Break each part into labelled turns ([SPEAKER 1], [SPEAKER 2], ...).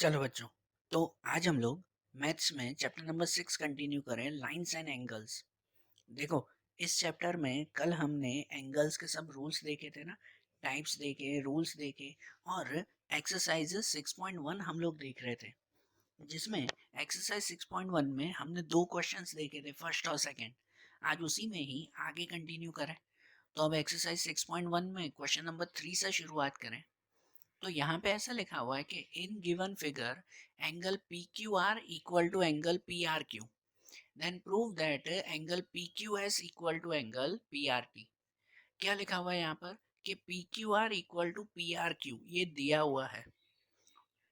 [SPEAKER 1] चलो बच्चों, तो आज हम लोग मैथ्स में चैप्टर नंबर 6 कंटिन्यू करें, लाइंस एंड एंगल्स। देखो, इस चैप्टर में कल हमने एंगल्स के सब रूल्स देखे थे ना, टाइप्स देखे, रूल्स देखे और एक्सरसाइजेस 6.1 हम लोग देख रहे थे, जिसमें एक्सरसाइज 6.1 में हमने दो क्वेश्चंस देखे थे, फर्स्ट और सेकंड। आज उसी में ही आगे कंटिन्यू करें। तो अब एक्सरसाइज 6.1 में क्वेश्चन नंबर 3 से शुरुआत करें। तो यहाँ पे ऐसा लिखा हुआ है कि in given figure angle P Q R equal to angle P R Q, then prove that angle P Q S equal to angle P R T. क्या लिखा हुआ है यहाँ पर कि P Q R equal to P R Q, ये दिया हुआ है।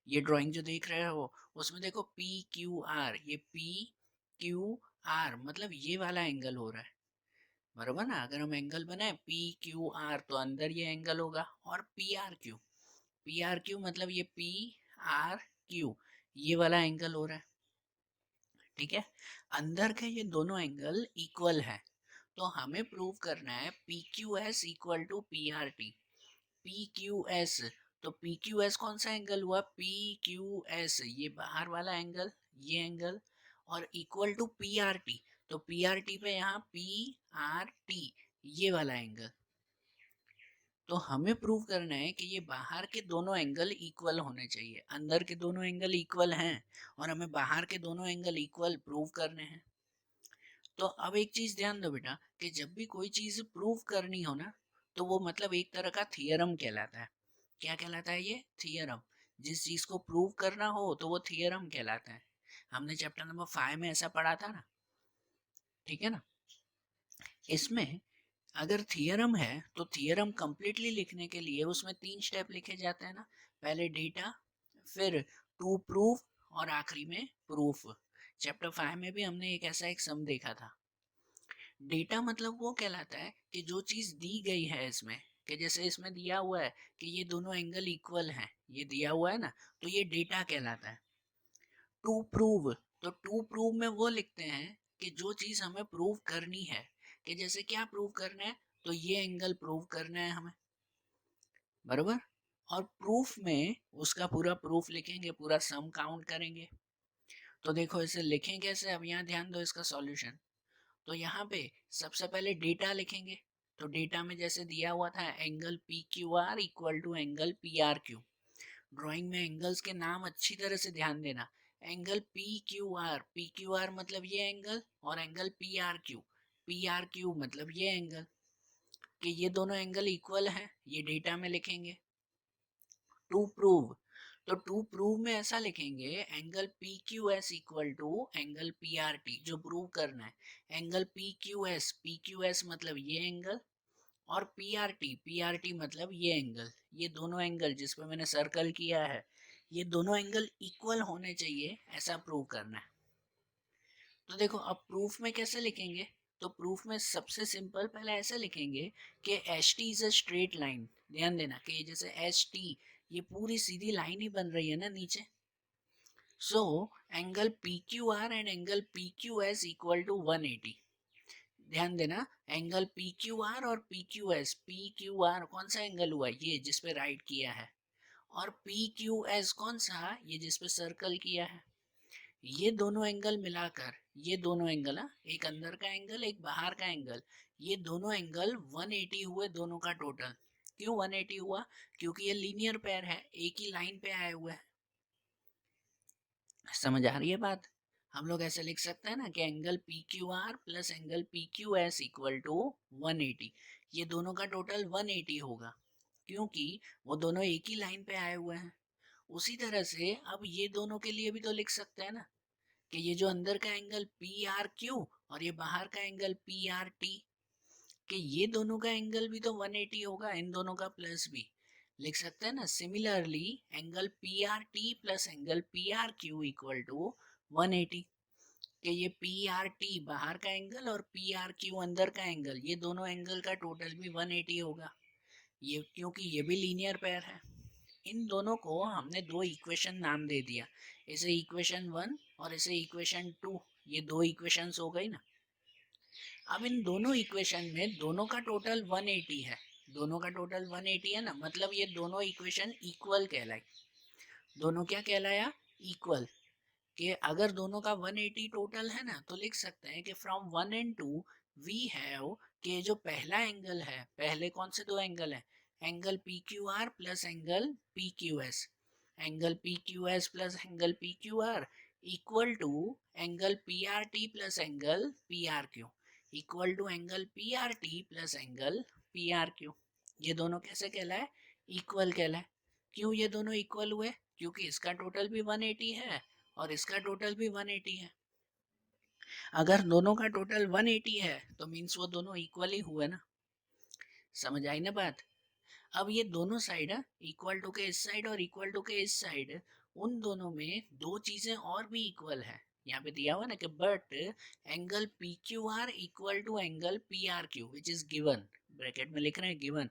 [SPEAKER 1] ये ड्राइंग जो देख रहे हो उसमें देखो पी क्यू आर, ये पी क्यू आर मतलब ये वाला एंगल हो रहा है, बराबर ना। अगर हम एंगल बनाए पी क्यू आर तो अंदर ये एंगल होगा, और P R Q, P R Q मतलब ये पी आर क्यू, ये वाला एंगल हो रहा है। ठीक है, अंदर के ये दोनों एंगल इक्वल है, तो हमें प्रूव करना है P Q S equal to P R T. P Q S, तो पी क्यू एस कौन सा एंगल हुआ, पी क्यू एस ये बाहर वाला एंगल, ये एंगल, और equal to P R T, तो पी आर टी पे यहाँ पी आर टी ये वाला एंगल। तो हमें प्रूव करना है कि ये बाहर के दोनों एंगल इक्वल होने चाहिए, अंदर के दोनों एंगल इक्वल हैं और हमें बाहर के दोनों एंगल इक्वल प्रूव करने हैं। तो अब एक चीज ध्यान दो बेटा कि जब भी कोई चीज प्रूव करनी हो ना, तो वो मतलब एक तरह का थियरम कहलाता है। क्या कहलाता है ये, थियरम। जिस चीज को प्रूव करना हो तो वो थियरम कहलाता है। हमने चैप्टर नंबर 5 में ऐसा पढ़ा था ना, ठीक है ना। इसमें अगर थियरम है तो थियरम कंप्लीटली लिखने के लिए उसमें 3 स्टेप लिखे जाते हैं ना। पहले डेटा, फिर टू प्रूफ, और आखिरी में प्रूफ। चैप्टर 5 में भी हमने एक ऐसा एक सम देखा था। डेटा मतलब वो कहलाता है कि जो चीज दी गई है इसमें, कि जैसे इसमें दिया हुआ है कि ये दोनों एंगल इक्वल हैं, ये दिया हुआ है ना, तो ये डेटा कहलाता है। टू प्रूव, तो टू प्रूव में वो लिखते हैं कि जो चीज हमें प्रूव करनी है, कि जैसे क्या प्रूव करना है, तो ये एंगल प्रूव करना है हमें, बराबर। और प्रूफ में उसका पूरा प्रूफ लिखेंगे, पूरा सम काउंट करेंगे। तो देखो इसे लिखें कैसे, अब यहाँ ध्यान दो इसका सॉल्यूशन। तो यहाँ पे सबसे पहले डेटा लिखेंगे। तो डेटा में जैसे दिया हुआ था angle P Q R equal to angle P R Q. Drawing में एंगल्स के नाम अच्छी तरह से ध्यान देना। एंगल पी क्यू आर मतलब ये एंगल, और एंगल पी आर क्यू मतलब ये एंगल, कि ये दोनों एंगल इक्वल हैं, ये डेटा में लिखेंगे। टू प्रूव, तो टू प्रूव में ऐसा लिखेंगे angle P Q S equal to angle P R T, जो प्रूव करना है। एंगल पी क्यू एस मतलब ये एंगल, और पी आर टी मतलब ये एंगल। ये दोनों एंगल जिस पे मैंने सर्कल किया है, ये दोनों एंगल इक्वल होने चाहिए, ऐसा प्रूव करना है। तो देखो अब प्रूफ में कैसे लिखेंगे। तो प्रूफ में सबसे सिंपल पहले ऐसे लिखेंगे कि H T is a straight line. ध्यान देना कि जैसे एच टी ये पूरी सीधी लाइन ही बन रही है ना नीचे। So angle P Q R and angle P Q S equal to 180। ध्यान देना, एंगल पी क्यू आर और पी क्यू आर कौन सा एंगल हुआ, ये जिस पे राइट किया है, और पी क्यू एस कौन सा, ये जिस पे सर्कल किया है। ये दोनों एंगल मिलाकर, ये दोनों एंगल, एक अंदर का एंगल एक बाहर का एंगल, ये दोनों एंगल 180 हुए दोनों का टोटल। क्यों 180 हुआ, क्योंकि ये लीनियर पेयर है, एक ही लाइन पे आए हुए हैं। समझ आ रही है बात। हम लोग ऐसे लिख सकते हैं ना कि angle P Q R plus angle P Q S equal to 180। ये दोनों का टोटल 180 होगा, क्योंकि वो दोनों एक ही लाइन पे आए हुए हैं। उसी तरह से अब ये दोनों के लिए भी तो लिख सकते हैं ना, कि ये जो अंदर का एंगल पी आर क्यू और ये बाहर का एंगल पी आर टी, कि ये दोनों का एंगल भी तो 180 होगा, इन दोनों का प्लस भी लिख सकते हैं ना। Similarly angle P R T plus angle P R Q equal to 180, कि ये पी आर टी बाहर का एंगल और पी आर क्यू अंदर का एंगल, ये दोनों एंगल का टोटल भी 180 होगा, ये क्योंकि ये भी लीनियर पेयर है। इन दोनों को हमने दो इक्वेशन नाम दे दिया, इसे इक्वेशन 1 और इसे इक्वेशन 2। ये दो इक्वेशंस हो गई ना। अब इन दोनों इक्वेशन में दोनों का टोटल 180 है, दोनों का टोटल 180 है ना, मतलब ये दोनों इक्वेशन इक्वल कहलाई। दोनों क्या कहलाया, इक्वल, कि अगर दोनों का 180 टोटल है ना, तो लिख सकते हैं कि फ्रॉम 1 एंड 2 वी हैव कि जो पहला एंगल है, पहले कौन से दो एंगल है, angle P Q R plus angle P Q S, angle P Q S plus angle P Q R equal to angle P R T plus angle P R Q, equal to angle P R T plus angle P R Q. ये दोनों कैसे कहलाए, equal कहलाए। क्यों ये दोनों equal हुए, क्योंकि इसका टोटल भी 180 है और इसका टोटल भी 180 है। अगर दोनों का टोटल 180 है तो मीन्स वो दोनों इक्वल ही हुए ना। समझ आई ना बात। अब ये दोनों साइड है, इक्वल टू के इस साइड और इक्वल टू के इस साइड, उन दोनों में दो चीजें और भी इक्वल है। यहाँ पे दिया हुआ ना कि but angle P Q R equal to angle P R Q which is given, bracket में लिख रहे हैं गिवन,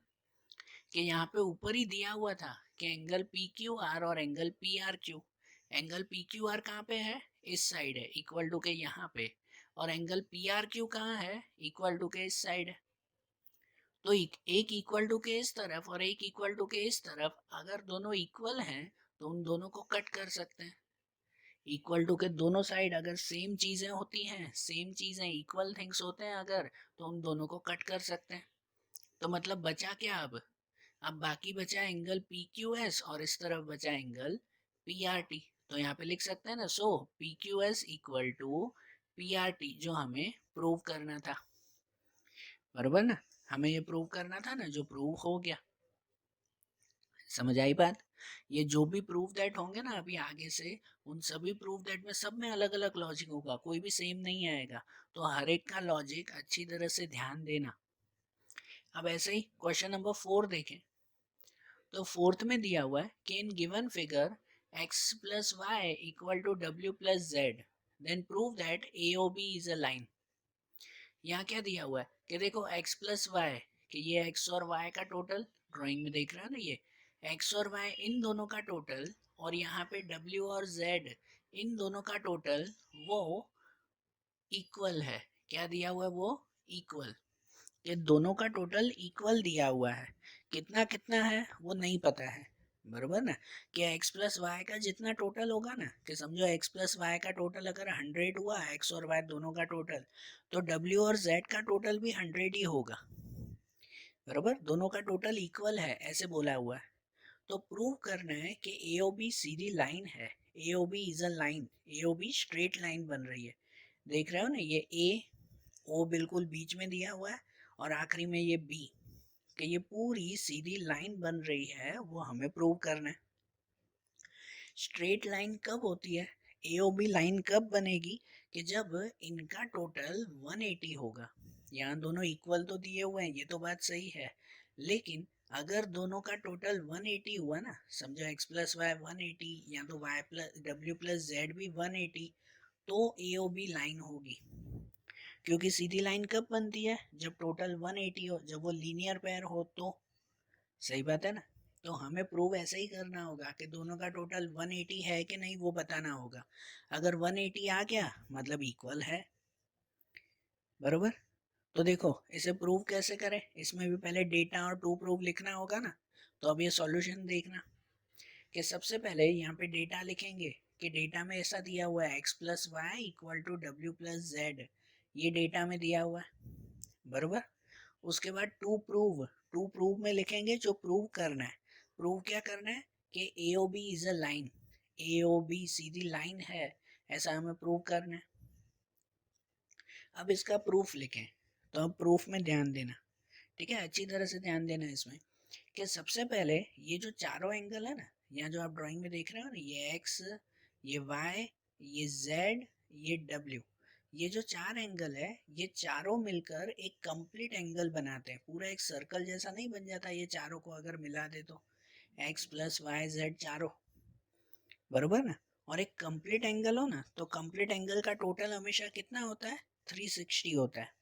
[SPEAKER 1] कि यहाँ पे ऊपर ही दिया हुआ था कि एंगल पी क्यू आर और angle P R Q. Angle P Q are कहाँ पे है, इस साइड है, इक्वल टू के यहाँ पे, और एंगल पी आर क्यू कहाँ है, इक्वल टू के इस साइड है। तो एक इक्वल टू के इस तरफ और एक इक्वल टू के इस तरफ, अगर दोनों इक्वल हैं तो उन दोनों को कट कर सकते हैं। इक्वल टू के दोनों साइड अगर सेम चीजें होती हैं, सेम चीजें इक्वल थिंग्स होते हैं अगर, तो उन दोनों को कट कर सकते हैं। तो मतलब बचा क्या अब बाकी बचा एंगल पी क्यू एस और इस तरफ बचा एंगल पी आर टी। तो यहाँ पे लिख सकते हैं ना, so P Q S equal to P R T, जो हमें प्रूव करना था, बरोबर ना। हमें ये प्रूव करना था ना, जो प्रूव हो गया। समझ आई बात। ये जो भी प्रूफ दैट होंगे ना अभी आगे से, उन सभी प्रूफ दैट में सब में अलग अलग लॉजिक होगा, कोई भी सेम नहीं आएगा। तो हर एक का लॉजिक अच्छी तरह से ध्यान देना। अब ऐसे ही क्वेश्चन नंबर 4 देखें। तो फोर्थ में दिया हुआ है कि in given figure x plus Y equal to w plus Z, then prove that A O B is a line. यहाँ क्या दिया हुआ है कि देखो x प्लस वाई, कि ये x और y का टोटल, ड्राइंग में देख रहा है ना, ये x और y इन दोनों का टोटल, और यहाँ पे w और z इन दोनों का टोटल, वो इक्वल है। क्या दिया हुआ है, वो इक्वल। ये दोनों का टोटल इक्वल दिया हुआ है, कितना कितना है वो नहीं पता है, बरोबर ना। कि x प्लस वाई का जितना टोटल होगा ना, कि समझो x प्लस वाई का टोटल अगर 100 हुआ, x और y दोनों का टोटल, तो w और z का टोटल भी 100 ही होगा, बरोबर। दोनों का टोटल इक्वल है ऐसे बोला हुआ है। तो प्रूव करना है कि ए ओ बी सीधी लाइन है, A O B is a line, A O B straight line बन रही है। देख रहे हो ना, ये ए ओ बिल्कुल बीच में दिया हुआ है और आखिरी में ये बी, कि ये पूरी सीधी लाइन बन रही है, वो हमें प्रूव करना है। स्ट्रेट लाइन कब होती है, ए ओ बी लाइन कब बनेगी, कि जब इनका टोटल 180 होगा। यहाँ दोनों इक्वल तो दिए हुए हैं, ये तो बात सही है, लेकिन अगर दोनों का टोटल 180 हुआ ना, समझो x प्लस वाई 180 या तो y plus w plus Z भी 180, तो ए ओ बी लाइन होगी। क्योंकि सीधी लाइन कब बनती है, जब टोटल 180 हो, जब वो लीनियर पेयर हो तो। सही बात है ना। तो हमें प्रूव ऐसे ही करना होगा कि दोनों का टोटल 180 है कि नहीं वो बताना होगा। अगर 180 आ गया मतलब इक्वल है, बरोबर। तो देखो इसे प्रूव कैसे करें, इसमें भी पहले डेटा और टू प्रूव लिखना होगा ना। तो अब ये सॉल्यूशन देखना, कि सबसे पहले यहाँ पे डेटा लिखेंगे, कि डेटा में ऐसा दिया हुआ है x plus Y equal to W plus Z, ये डेटा में दिया हुआ है, बरोबर। उसके बाद टू प्रूव, टू प्रूव में लिखेंगे जो प्रूव करना है। प्रूव क्या करना है, कि A O B is a line, A O B सीधी लाइन है, ऐसा हमें प्रूव करना है। अब इसका प्रूफ लिखें। तो अब प्रूफ में ध्यान देना, ठीक है, अच्छी तरह से ध्यान देना इसमें, कि सबसे पहले ये जो चारों एंगल है ना, यहाँ जो आप ड्राइंग में देख रहे हो ना, ये x, ये y, ये z, ये w, ये जो चार एंगल है, ये चारों मिलकर एक कंप्लीट एंगल बनाते हैं। पूरा एक सर्कल जैसा नहीं बन जाता ये चारों को अगर मिला दे तो, x प्लस वाई जेड चारों, बरोबर ना। और एक कंप्लीट एंगल हो ना, तो कंप्लीट एंगल का टोटल हमेशा कितना होता है, 360 होता है।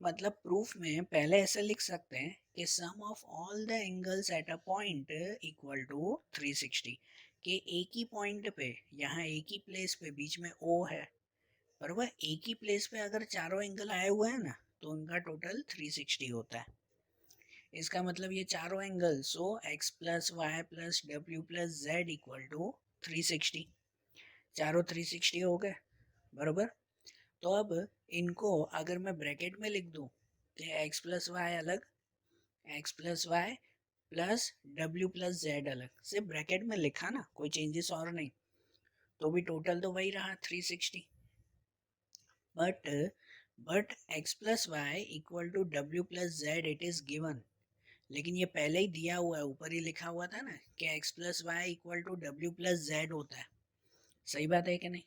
[SPEAKER 1] मतलब प्रूफ में पहले ऐसे लिख सकते हैं कि sum of all the angles at a point equal to 360, कि एक ही पॉइंट पे, यहाँ एक ही प्लेस पे बीच में O है, बरोबर, एक ही प्लेस पे अगर चारों एंगल आए हुए हैं ना, तो उनका टोटल 360 होता है। इसका मतलब ये चारों angle, so x plus Y plus W plus Z equal to 360। चारों 360 हो गए, बरोबर। तो अब इनको अगर मैं ब्रैकेट में लिख दूं तो एक्स प्लस वाई अलग, X plus Y plus W plus Z अलग, सिर्फ ब्रैकेट में लिखा ना, कोई चेंजेस और नहीं, तो भी टोटल तो वही रहा 360। But but X plus Y equal to W plus Z it is given, लेकिन ये पहले ही दिया हुआ है, ऊपर ही लिखा हुआ था ना कि X plus Y equal to W plus Z होता है, सही बात है कि नहीं।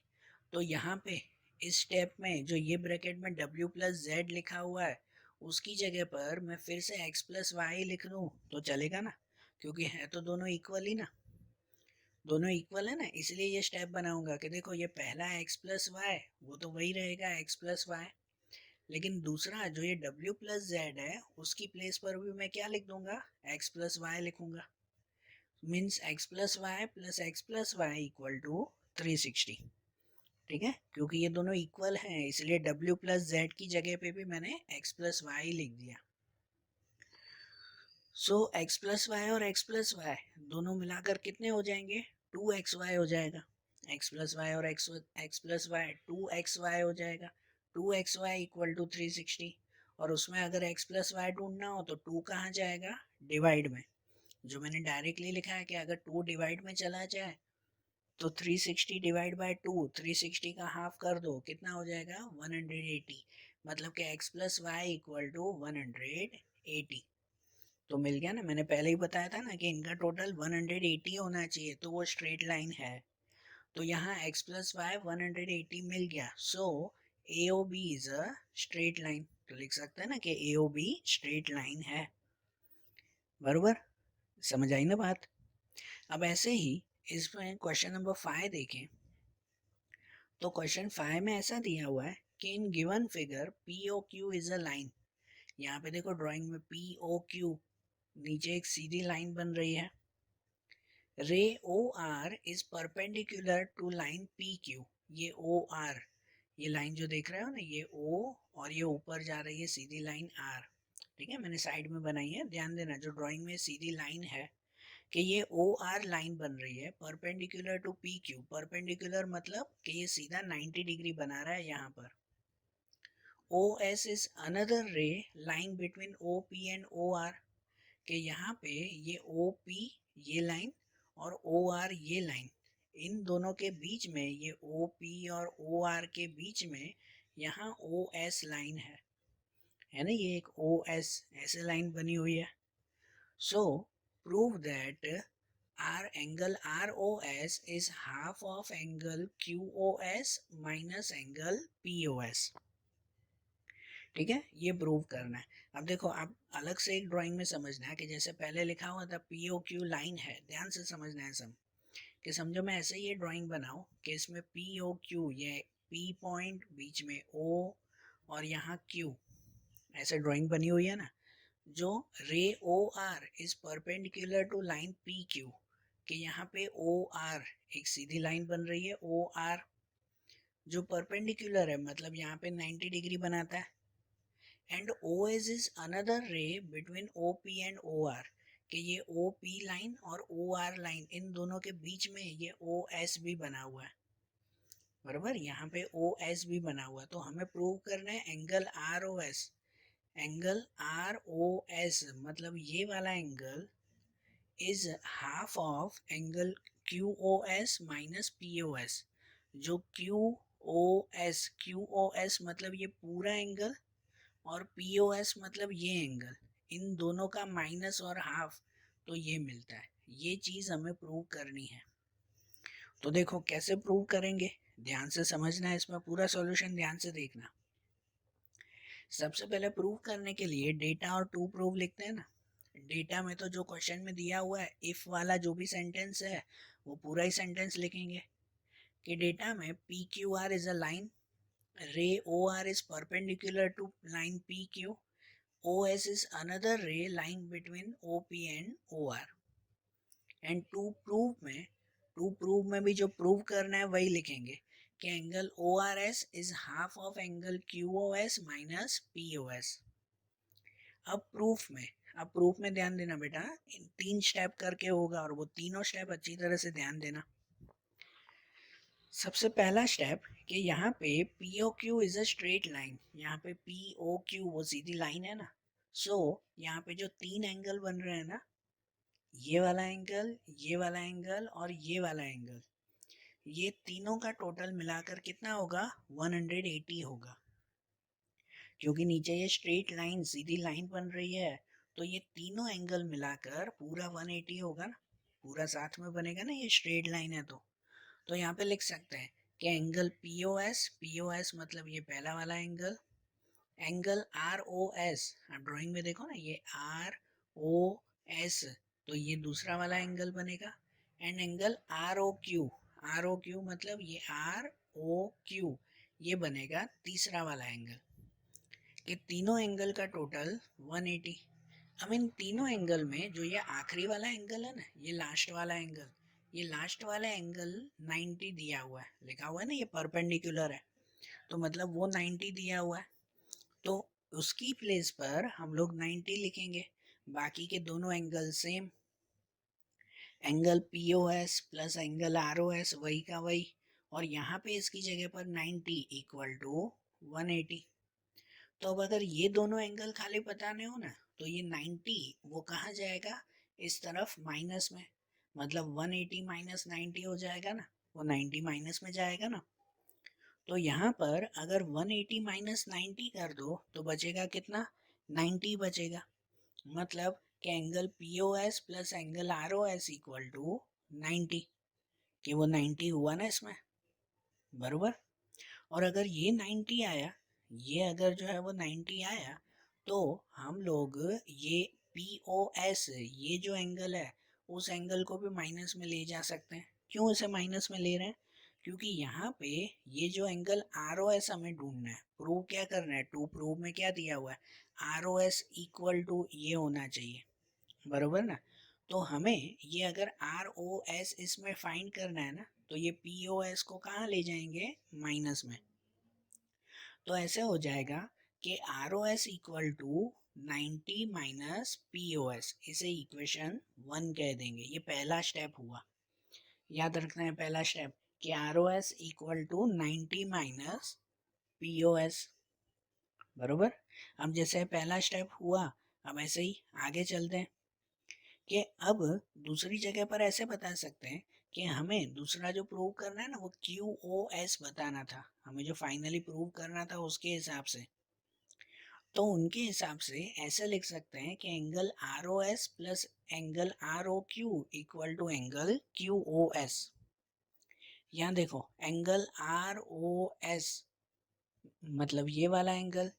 [SPEAKER 1] तो यहाँ पे इस स्टेप में जो ये ब्रैकेट में डब्ल्यू प्लस जेड लिखा हुआ है उसकी जगह पर मैं फिर से एक्स प्लस वाई लिख दूँ तो चलेगा ना, क्योंकि है तो दोनों इक्वल ही ना, दोनों इक्वल है ना, इसलिए ये स्टेप बनाऊंगा कि देखो ये पहला एक्स प्लस वाई वो तो वही रहेगा एक्स प्लस वाई, लेकिन दूसरा जो ये डब्ल्यू प्लस जेड है उसकी प्लेस पर भी मैं क्या लिख दूंगा, एक्स प्लस वाई लिखूंगा, means x plus Y equal to 360। ठीक है, क्योंकि ये दोनों इक्वल हैं इसलिए डब्ल्यू प्लस जेड की जगह पे भी मैंने एक्स प्लस वाई लिख दिया। सो एक्स प्लस वाई और एक्स प्लस वाई दोनों मिलाकर कितने हो जाएंगे, 2xy हो जाएगा। एक्स प्लस वाई और एक्स प्लस वाई 2xy हो जाएगा, 2xy इक्वल टू 360। और उसमें अगर एक्स प्लस वाई ढूंढना हो तो 2 कहाँ जाएगा, डिवाइड में, जो मैंने डायरेक्टली लिखा है कि अगर 2 डिवाइड में चला जाए तो 360 डिवाइड बाय 2, 360 का हाफ कर दो, कितना हो जाएगा 180, मतलब कि x plus Y equal to 180। तो मिल गया ना, मैंने पहले ही बताया था ना कि इनका टोटल 180 होना चाहिए तो वो स्ट्रेट लाइन है। तो यहाँ x प्लस वाई 180 मिल गया, so A O B is a straight line, तो लिख सकते हैं ना कि A O B straight line है, बरोबर, समझ आई ना बात। अब ऐसे ही इसमें क्वेश्चन नंबर 5 देखें, तो क्वेश्चन 5 में ऐसा दिया हुआ है कि in given figure P O Q is a line, यहाँ पे देखो ड्राइंग में पी ओ क्यू, नीचे एक सीधी लाइन बन रही है, ray O R is perpendicular to line P Q, ये ओ आर, ये लाइन जो देख रहे हो ना ये ओ, और ये ऊपर जा रही है सीधी लाइन आर, ठीक है, मैंने साइड में बनाई है, ध्यान देना जो ड्राइंग में सीधी लाइन है कि ये ओ आर लाइन बन रही है perpendicular to P Q, perpendicular मतलब कि ये सीधा 90 डिग्री बना रहा है यहाँ पर। O S is another ray line between O P and O R, कि यहाँ पे ये ओ पी ये लाइन और ओ आर ये लाइन, इन दोनों के बीच में ये ओ पी और ओ आर के बीच में यहाँ ओ एस लाइन है ना, ये एक ओ एस ऐसे लाइन बनी हुई है। सो prove that our angle ROS is half of angle QOS minus angle POS, ठीक है, ये प्रूव करना है। अब देखो आप अलग से एक ड्राइंग में समझना है कि जैसे पहले लिखा हुआ था POQ लाइन है, ध्यान से समझना है सब, कि समझो मैं ऐसे ये ड्राइंग बनाऊं कि इसमें POQ ये P पॉइंट बीच में O और यहाँ Q, ऐसे ड्राइंग बनी हुई है ना, जो ray O R is perpendicular to line P Q, कि यहाँ पे ओ आर एक सीधी लाइन बन रही है, ओ आर जो परपेंडिकुलर है मतलब यहाँ पे 90 डिग्री बनाता है, and O S is another ray between O P and O R, कि ये ओ पी लाइन और ओ आर लाइन इन दोनों के बीच में ये ओ एस भी बना हुआ है, बराबर, यहाँ पे ओ एस भी बना हुआ है, तो हमें प्रूव करना है angle R O S, angle R O S मतलब ये वाला angle is half of angle Q O S minus P O S, जो क्यू ओ एस मतलब ये पूरा एंगल और पी ओ एस मतलब ये एंगल, इन दोनों का माइनस और हाफ, तो ये मिलता है, ये चीज हमें प्रूव करनी है। तो देखो कैसे प्रूव करेंगे, ध्यान से समझना है, इसमें पूरा सॉल्यूशन ध्यान से देखना। सबसे पहले प्रूव करने के लिए डेटा और टू प्रूव लिखते हैं ना, डेटा में तो जो क्वेश्चन में दिया हुआ है इफ वाला जो भी सेंटेंस है वो पूरा ही सेंटेंस लिखेंगे, कि डेटा में P Q R is a line, ray O R is perpendicular to line P Q, O S is another ray line between O P and O R, and to prove में भी जो prove करना है वही लिखेंगे कि angle O R S is half of angle Q O S minus P O S. अब proof में ध्यान देना बेटा, इन 3 स्टेप करके होगा और वो तीनों स्टेप अच्छी तरह से ध्यान देना। सबसे पहला स्टेप कि यहाँ पे P O Q is a straight line, यहाँ पे पी ओ क्यू वो सीधी लाइन है ना। सो यहाँ पे जो तीन एंगल बन रहे हैं ना, ये वाला एंगल, ये वाला एंगल और ये वाला एंगल, ये तीनों का टोटल मिलाकर कितना होगा, 180 होगा। क्योंकि नीचे ये स्ट्रेट लाइन सीधी लाइन बन रही है, तो ये तीनों एंगल मिलाकर पूरा 180 होगा ना, पूरा साथ में बनेगा ना, ये स्ट्रेट लाइन है। तो यहाँ पे लिख सकते हैं कि एंगल पी ओ एस मतलब ये पहला वाला angle, angle R O S, आप ड्राइंग में देखो ना ये आर ओ एस, तो ये दूसरा वाला एंगल बनेगा। And angle R O Q, R O Q मतलब ये आर ओ क्यू, ये बनेगा तीसरा वाला एंगल। कि तीनों एंगल का टोटल 180। अब इन तीनों एंगल में जो ये आखिरी वाला एंगल है ना, ये लास्ट वाला एंगल, ये लास्ट वाला एंगल 90 दिया हुआ है, लिखा हुआ है ना ये परपेंडिकुलर है, तो मतलब वो 90 दिया हुआ है, तो उसकी प्लेस पर हम लोग 90 लिखेंगे। बाकी के दोनों angle same, angle P O S plus angle R O S वही का वही, और यहाँ पे इसकी जगह पर 90 इक्वल टू 180। तो अब अगर ये दोनों एंगल खाली बताने हो ना, तो ये 90 वो कहाँ जाएगा, इस तरफ माइनस में, मतलब 180 माइनस 90 हो जाएगा ना, वो 90 माइनस में जाएगा ना। तो यहाँ पर अगर 180 माइनस 90 कर दो तो बचेगा कितना, 90 बचेगा। मतलब कि angle P O S plus angle R O S equal to 90, कि वो 90 हुआ ना इसमें, बरोबर। और अगर ये 90 आया, ये अगर जो है वो 90 आया, तो हम लोग ये पी ओ एस, ये जो एंगल है, उस एंगल को भी माइनस में ले जा सकते हैं। क्यों इसे माइनस में ले रहे हैं, क्योंकि यहाँ पे ये जो एंगल आर ओ एस हमें ढूंढना है, प्रूव क्या करना है, टू प्रूव में क्या दिया हुआ है, R O S equal to ये होना चाहिए, बरोबर ना। तो हमें ये अगर आर ओ एस इसमें फाइंड करना है ना, तो ये पी ओ एस को कहाँ ले जाएंगे, माइनस में। तो ऐसे हो जाएगा कि R O S equal to 90 minus P O S, इसे इक्वेशन 1 कह देंगे। ये पहला स्टेप हुआ, याद रखना है पहला स्टेप, कि R O S equal to 90 minus P O S, बरोबर। अब जैसे पहला स्टेप हुआ, अब ऐसे ही आगे चलते हैं कि अब दूसरी जगह पर ऐसे बता सकते हैं कि हमें दूसरा जो प्रूव करना है ना, वो क्यू ओ एस बताना था, हमें जो फाइनली प्रूव करना था उसके हिसाब से। तो उनके हिसाब से ऐसे लिख सकते हैं कि angle R O S plus angle R O Q equal to angle Q O S. यहाँ देखो एंगल आर ओ एस मतलब ये वाला angle,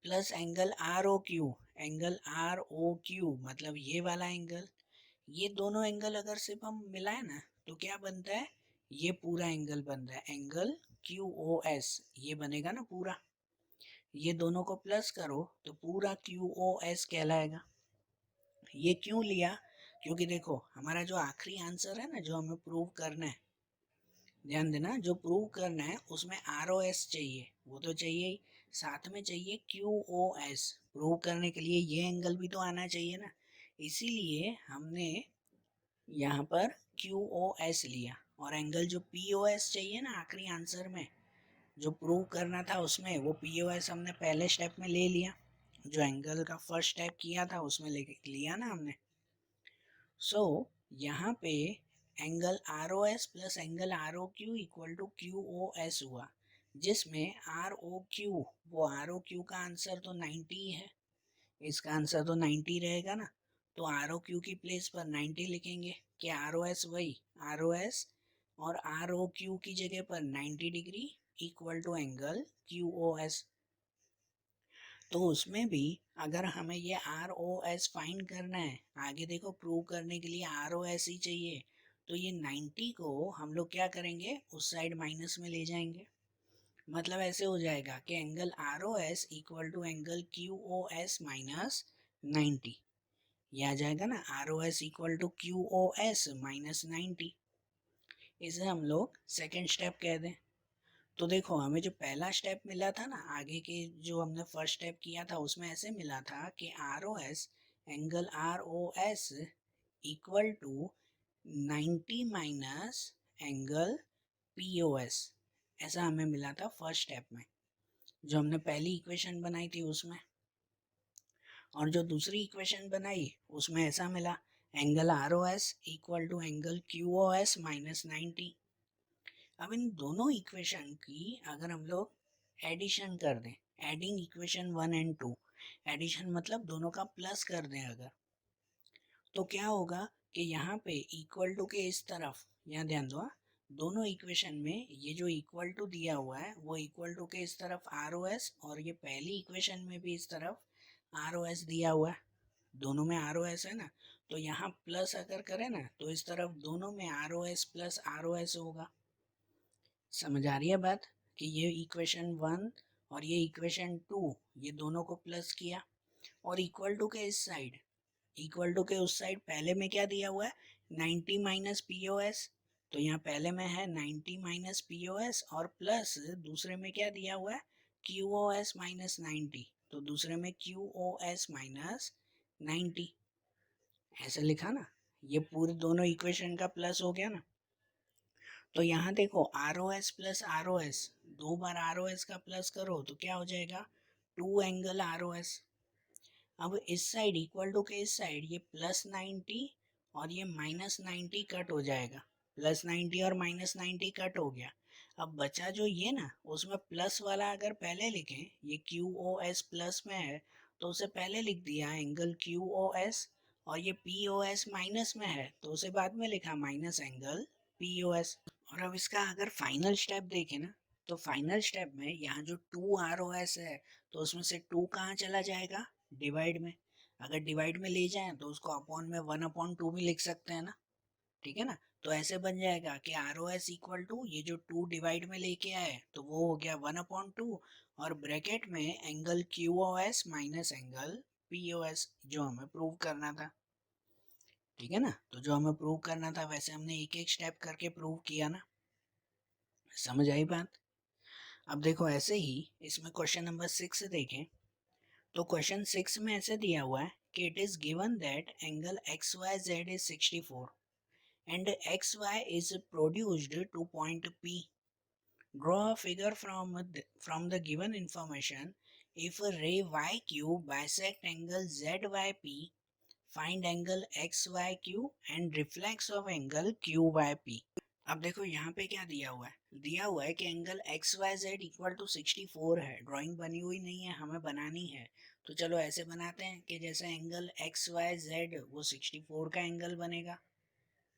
[SPEAKER 1] plus angle R O Q, angle R O Q मतलब ये वाला एंगल, ये दोनों एंगल अगर सिर्फ हम मिलाए ना, तो क्या बनता है, ये पूरा एंगल बनता है, एंगल क्यू ओ एस, ये बनेगा ना पूरा। ये दोनों को प्लस करो तो पूरा क्यू ओ एस कहलाएगा। ये क्यों लिया, क्योंकि देखो हमारा जो आखिरी आंसर है ना, जो हमें प्रूव करना है, ध्यान देना, जो प्रूव करना है उसमें आर ओ एस चाहिए, वो तो चाहिए ही, साथ में चाहिए क्यू ओ एस, प्रूव करने के लिए ये एंगल भी तो आना चाहिए ना। इसीलिए हमने यहाँ पर क्यू ओ एस लिया, और एंगल जो पी ओ एस चाहिए ना आखिरी आंसर में, जो प्रूव करना था उसमें, वो पी ओ एस हमने पहले स्टेप में ले लिया, जो एंगल का फर्स्ट स्टेप किया था उसमें ले लिया ना हमने। सो यहाँ पे angle R O S plus angle R O Q equal to Q O S हुआ, जिसमें आर ओ क्यू, वो आर ओ क्यू का आंसर तो 90 ही है, इसका आंसर तो 90 रहेगा ना। तो आर ओ क्यू की प्लेस पर 90 लिखेंगे, कि आर ओ एस वही आर ओ एस, और आर ओ क्यू की जगह पर 90 degree equal to angle Q O S. तो उसमें भी अगर हमें ये आर ओ एस फाइंड करना है, आगे देखो प्रूव करने के लिए आर ओ एस ही चाहिए, तो ये 90 को हम लोग क्या करेंगे, उस साइड माइनस में ले जाएंगे। मतलब ऐसे हो जाएगा कि angle R O S equal to angle Q O S minus 90, ये आ जाएगा ना, R O S equal to Q O S minus 90। इसे हम लोग सेकेंड स्टेप कह दें। तो देखो हमें जो पहला स्टेप मिला था ना, आगे के जो हमने फर्स्ट स्टेप किया था उसमें ऐसे मिला था कि R O S, angle R O S equal to 90 minus angle POS, ऐसा हमें मिला था फर्स्ट स्टेप में, जो हमने पहली इक्वेशन बनाई थी उसमें। और जो दूसरी इक्वेशन बनाई उसमें ऐसा मिला, angle ROS equal to angle QOS minus 90। अब इन दोनों इक्वेशन की अगर हम लोग एडिशन कर दें, एडिंग इक्वेशन 1 और 2, एडिशन मतलब दोनों का प्लस कर दें अगर, तो क्या होगा कि यहाँ पे इक्वल टू के इस तरफ, यहाँ ध्यान दो हाँ, दोनों इक्वेशन में ये जो इक्वल टू दिया हुआ है वो इक्वल टू के इस तरफ ROS, और ये पहली इक्वेशन में भी इस तरफ ROS दिया हुआ है, दोनों में ROS है ना, तो यहाँ प्लस अगर करें ना तो इस तरफ दोनों में ROS प्लस ROS होगा। समझ आ रही है बात, कि ये इक्वेशन 1 और ये इक्वेशन 2, ये दोनों को प्लस किया, और इक्वल टू के इस साइड, इक्वल टू के उस साइड पहले में क्या दिया हुआ है, 90 माइनस POS, तो यहाँ पहले में है 90 माइनस POS, और प्लस दूसरे में क्या दिया हुआ है, QOS माइनस 90, तो दूसरे में QOS माइनस 90, ऐसे लिखा ना, ये पूरे दोनों इक्वेशन का प्लस हो गया ना। तो यहाँ देखो ROS प्लस ROS, दो बार ROS का प्लस करो तो क्या हो जाएगा, 2 एंगल ROS। अब इस साइड इक्वल टू के इस साइड ये प्लस 90 और ये माइनस 90 कट हो जाएगा, प्लस 90 और माइनस 90 कट हो गया। अब बचा जो ये ना, उसमें प्लस वाला अगर पहले लिखें, ये QOS प्लस में है तो उसे पहले लिख दिया एंगल QOS, और ये POS माइनस में है तो उसे बाद में लिखा माइनस एंगल POS। और अब इसका अगर फाइनल स्टेप देखें ना, तो फाइनल स्टेप में यहाँ जो 2 ROS है तो उसमें से 2 कहाँ चला जाएगा, डिवाइड में। अगर डिवाइड में ले जाएं तो उसको अपॉन में 1/2 भी लिख सकते हैं ना, ठीक है ना। तो ऐसे बन जाएगा कि ROS इक्वल टू ये जो 2 डिवाइड में लेके आए तो वो हो गया 1/2, और ब्रैकेट में angle QOS minus angle POS, जो हमें प्रूव करना था, ठीक है ना। तो जो हमें प्रूव करना था वैसे हमने एक एक स्टेप करके प्रूव किया ना, समझ आई बात। अब देखो ऐसे ही इसमें क्वेश्चन नंबर 6 देखें, तो क्वेश्चन 6 में ऐसे दिया हुआ है कि it is given that angle XYZ is 64 and XY is produced to point P. Draw a figure from the given information. If a ray YQ bisect angle ZYP, find angle XYQ and reflex of angle QYP. अब देखो यहाँ पे क्या दिया हुआ है, दिया हुआ है कि एंगल XYZ इक्वल टू 64 है, ड्राइंग बनी हुई नहीं है, हमें बनानी है। तो चलो ऐसे बनाते हैं कि जैसे एंगल XYZ वो 64 का एंगल बनेगा,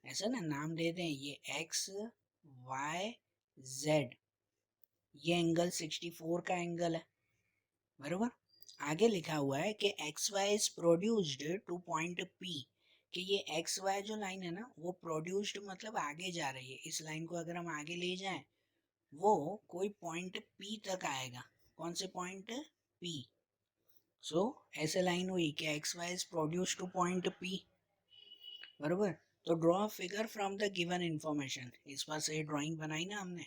[SPEAKER 1] ऐसा ना नाम दे दें, ये XYZ, ये एंगल 64 का एंगल है, बरोबर। आगे लिखा हुआ है कि XY is produced two point P, कि ये XY जो लाइन है ना वो प्रोड्यूस्ड मतलब आगे जा रही है, इस लाइन को अगर हम आगे ले जाएं वो कोई पॉइंट P तक आएगा। कौन से पॉइंट, P। सो ऐसे लाइन हुई कि XY is produced two point P, बरोबर। तो draw figure from the given information, इस बार से ड्राइंग बनाई ना हमने।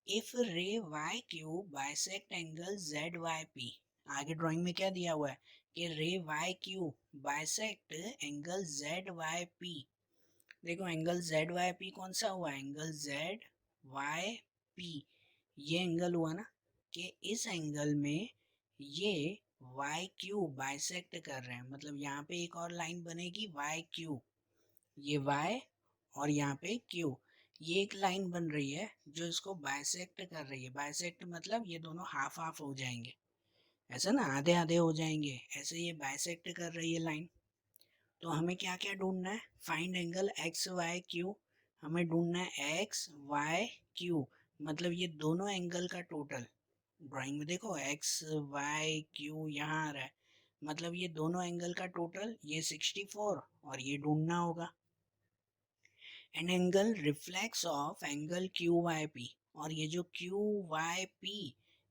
[SPEAKER 1] इफ रे YQ बाइसेक्ट एंगल ZYP, आगे ड्राइंग में क्या दिया हुआ है कि रे YQ बाइसेक्ट एंगल ZYP। देखो एंगल ZYP कौन सा हुआ, एंगल ZYP, ये एंगल हुआ ना, कि इस एंगल में ये YQ बाइसेक्ट कर रहे हैं, मतलब यहाँ पे एक और लाइन बनेगी YQ, ये Y और यहाँ पे Q, ये एक लाइन बन रही है जो इसको बाइसेक्ट कर रही है। बाइसेक्ट मतलब ये दोनों हाफ हाफ हो जाएंगे, ऐसा ना आधे आधे हो जाएंगे, ऐसे ये बाइसेक्ट कर रही है लाइन। तो हमें क्या क्या ढूंढना है, फाइंड एंगल XYQ, हमें ढूंढना है XYQ, मतलब ये दोनों एंगल का टोटल। ड्राइंग में देखो XYQ यहाँ आ रहा है, मतलब ये दोनों एंगल का टोटल, ये 64 और ये ढूंढना होगा। And angle reflex of angle QYP, और ये जो QYP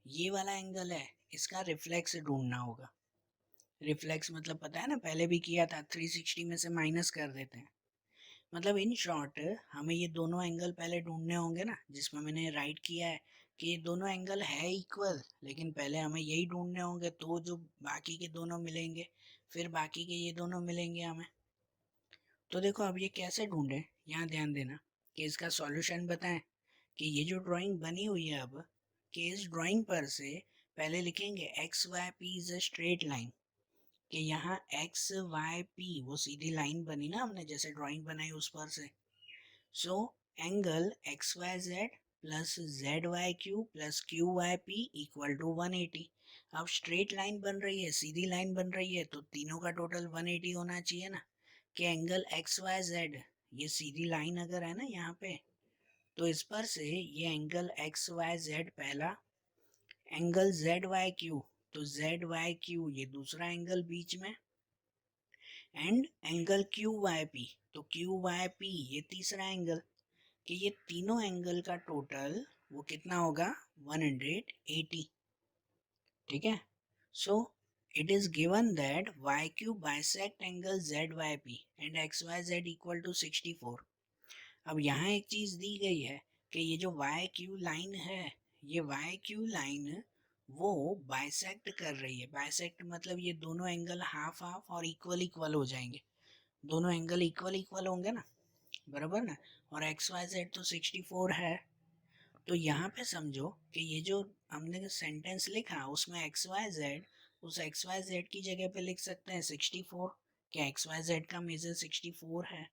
[SPEAKER 1] ये वाला एंगल है इसका रिफ्लेक्स ढूंढना होगा। रिफ्लेक्स मतलब पता है ना, पहले भी किया था, 360 में से माइनस कर देते हैं। मतलब इन शॉर्ट हमें ये दोनों एंगल पहले ढूंढने होंगे ना, जिसमें मैंने राइट किया है कि ये दोनों एंगल है इक्वल, लेकिन पहले हमें यही ढूंढने होंगे तो जो बाकी के दोनों मिलेंगे, फिर बाकी के ये दोनों मिलेंगे हमें। तो देखो अब ये कैसे ढूंढे, यहाँ ध्यान देना कि इसका सॉल्यूशन बताएं, कि ये जो ड्राइंग बनी हुई है अब, कि इस ड्राइंग पर से पहले लिखेंगे X Y P is a straight line, कि यहाँ एक्स वाई पी वो सीधी लाइन बनी ना, हमने जैसे ड्राइंग बनाई उस पर से। So angle X Y Z plus Z Y Q plus Q Y P equal to 180। अब स्ट्रेट लाइन बन रही है, सीधी लाइन बन रही है, तो तीनों का टोटल 180 होना चाहिए ना, कि एंगल एक्स वाई जेड, ये सीधी लाइन अगर है ना यहाँ पे, तो इस पर से ये एंगल एक्स वाई जेड पहला, एंगल जेड वाई क्यू, तो जेड वाई क्यू ये दूसरा एंगल बीच में, and angle Q Y P, तो क्यू वाई पी ये तीसरा एंगल, कि ये तीनों एंगल का टोटल वो कितना होगा, 180। ठीक है। So it is given that Y Q bisect angle Z Y P and X Y Z equal to 64। अब यहाँ एक चीज दी गई है कि ये जो वाई क्यू लाइन है, ये वाई क्यू लाइन वो बाइसेक्ट कर रही है। बाइसेक्ट मतलब ये दोनों एंगल हाफ हाफ और इक्वल इक्वल हो जाएंगे, दोनों एंगल इक्वल इक्वल होंगे ना, बराबर ना। और एक्स वाई जेड तो 64 है, तो यहाँ पे समझो कि ये जो हमने सेंटेंस लिखा उसमें एक्स वाई जेड, उस एक्स वाई जेड की जगह पे लिख सकते हैं 64, कि एक्स वाई जेड का मेजर 64 है।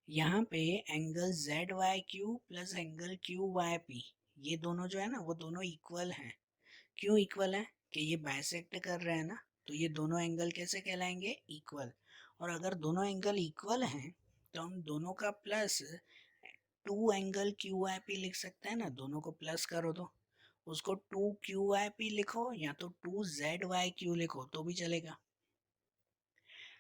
[SPEAKER 1] यहाँ पे angle Z Y Q plus angle Q Y P, ये दोनों जो है ना वो दोनों इक्वल हैं। क्यों इक्वल है, कि ये बाइसेक्ट कर रहे हैं ना, तो ये दोनों एंगल कैसे कहलाएंगे, इक्वल। और अगर दोनों एंगल इक्वल हैं तो हम दोनों का plus two angle Q I P लिख सकते हैं ना, दोनों को प्लस करो तो उसको टू क्यू आई पी लिखो या तो टू जेड वाई क्यू लिखो तो भी चलेगा।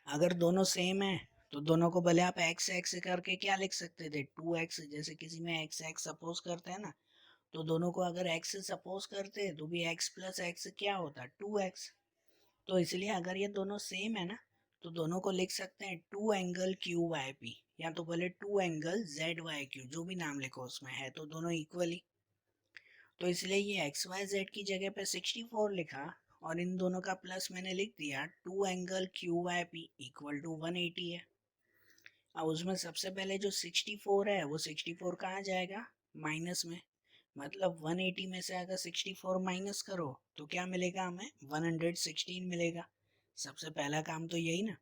[SPEAKER 1] अगर दोनों सेम है तो दोनों को भले आप एक्स एक्स करके क्या लिख सकते थे, टू एक्स, जैसे किसी में एक्स एक्स सपोज करते हैं ना, तो दोनों को अगर एक्स सपोज करते तो भी एक्स प्लस एक्स क्या होता, टू एक्स। तो इसलिए अगर ये दोनों सेम है ना, तो दोनों को लिख सकते हैं two angle Q Y P, या तो बोले two angle Z Y Q, जो भी नाम लिखो उसमें है तो दोनों इक्वली। तो इसलिए ये एक्स वाई जेड की जगह पे 64 लिखा, और इन दोनों का प्लस मैंने लिख दिया two angle Q Y P equal to 180 है। अब उसमें सबसे पहले जो 64 है वो 64 कहाँ जाएगा, माइनस में, मतलब 180 में से अगर 64 माइनस करो तो क्या मिलेगा हमें, 116 मिलेगा। सबसे पहला काम तो यही ना।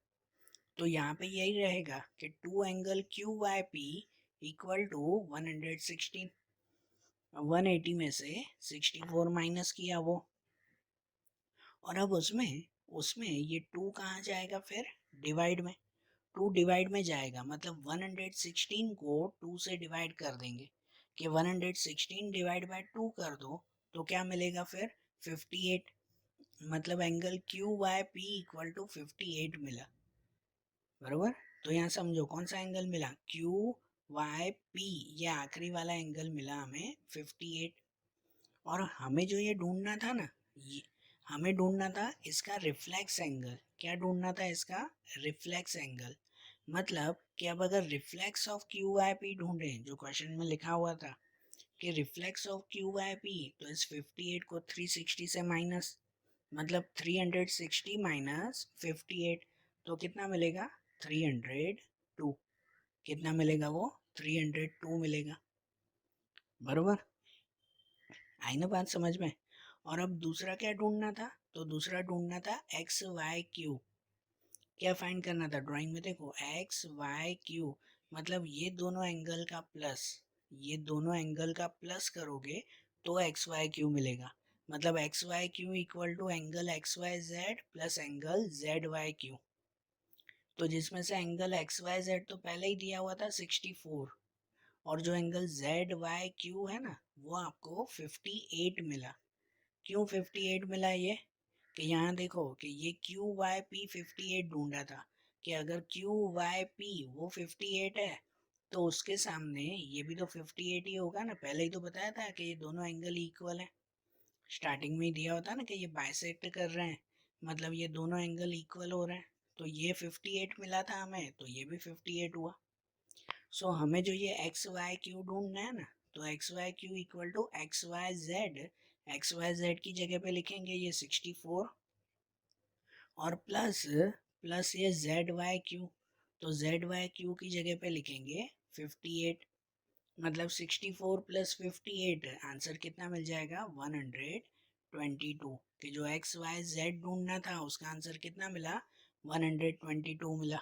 [SPEAKER 1] तो यहाँ पे यही रहेगा कि two angle Q Y P equal to 116। 180 में से 64 माइनस किया वो, और अब उसमें उसमें ये टू कहाँ जाएगा फिर, डिवाइड में, टू डिवाइड में जाएगा, मतलब 116 को टू से डिवाइड कर देंगे, कि 116 डिवाइड बाय टू कर दो तो क्या मिलेगा फिर, 58। मतलब angle Q Y P equal to 58 मिला, बरोबर। तो यहाँ समझो कौन सा एंगल मिला, क्यू वाई पी, ये आखिरी वाला एंगल मिला हमें 58। और हमें जो ये ढूंढना था ना, ये हमें ढूंढना था इसका रिफ्लेक्स एंगल। क्या ढूंढना था, इसका रिफ्लेक्स एंगल। मतलब कि अब अगर reflex of Q I P ढूंढे, जो क्वेश्चन में लिखा हुआ था कि reflex of Q I P, तो इस 58 को 360 से माइनस, मतलब 360 माइनस 58, तो कितना मिलेगा, 302। कितना मिलेगा वो, 302 मिलेगा, बरोबर। आई ना बात समझ में। और अब दूसरा क्या ढूंढना था, तो दूसरा ढूंढना था एक्स वाई क्यू। क्या फाइंड करना था, ड्राइंग में देखो एक्स वाई क्यू, मतलब ये दोनों एंगल का प्लस, ये दोनों एंगल का प्लस करोगे तो एक्स वाई क्यू मिलेगा। मतलब X Y Q equal to angle X Y Z plus angle Z Y Q. तो जिसमें से एंगल एक्स वाई जेड तो पहले ही दिया हुआ था 64, और जो एंगल जेड वाई क्यू है ना वो आपको 58 मिला। क्यों 58 मिला ये, कि यहाँ देखो कि ये क्यू वाई पी 58 ढूंढा था, कि अगर क्यू वाई पी वो 58 है तो उसके सामने ये भी तो 58 ही होगा ना। पहले ही तो बताया था कि ये दोनों एंगल इक्वल है, स्टार्टिंग में ही दिया होता ना कि ये बाइसेक्ट कर रहे हैं, मतलब ये दोनों एंगल इक्वल हो रहे हैं। तो ये 58 मिला था हमें, तो ये भी 58 हुआ। सो हमें जो ये एक्स वाई क्यू ढूंढना है ना, तो X Y Q equal to X Y Z, X Y Z की जगह पे लिखेंगे ये 64, और प्लस प्लस ये जेड वाई क्यू, तो जेड वाई क्यू की जगह पे लिखेंगे 58। मतलब 64 प्लस 58, आंसर कितना मिल जाएगा 122। कि जो एक्स वाई जेड ढूंढना था उसका आंसर कितना मिला 122 मिला।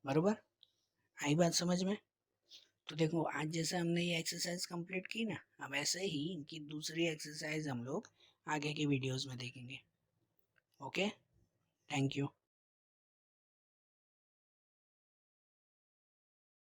[SPEAKER 1] बरोबर, आई बात समझ में? तो देखो आज जैसे हमने ये एक्सरसाइज कंप्लीट की ना, अब ऐसे ही इनकी दूसरी एक्सरसाइज हम लोग आगे की वीडियोस में देखेंगे। Okay, thank you.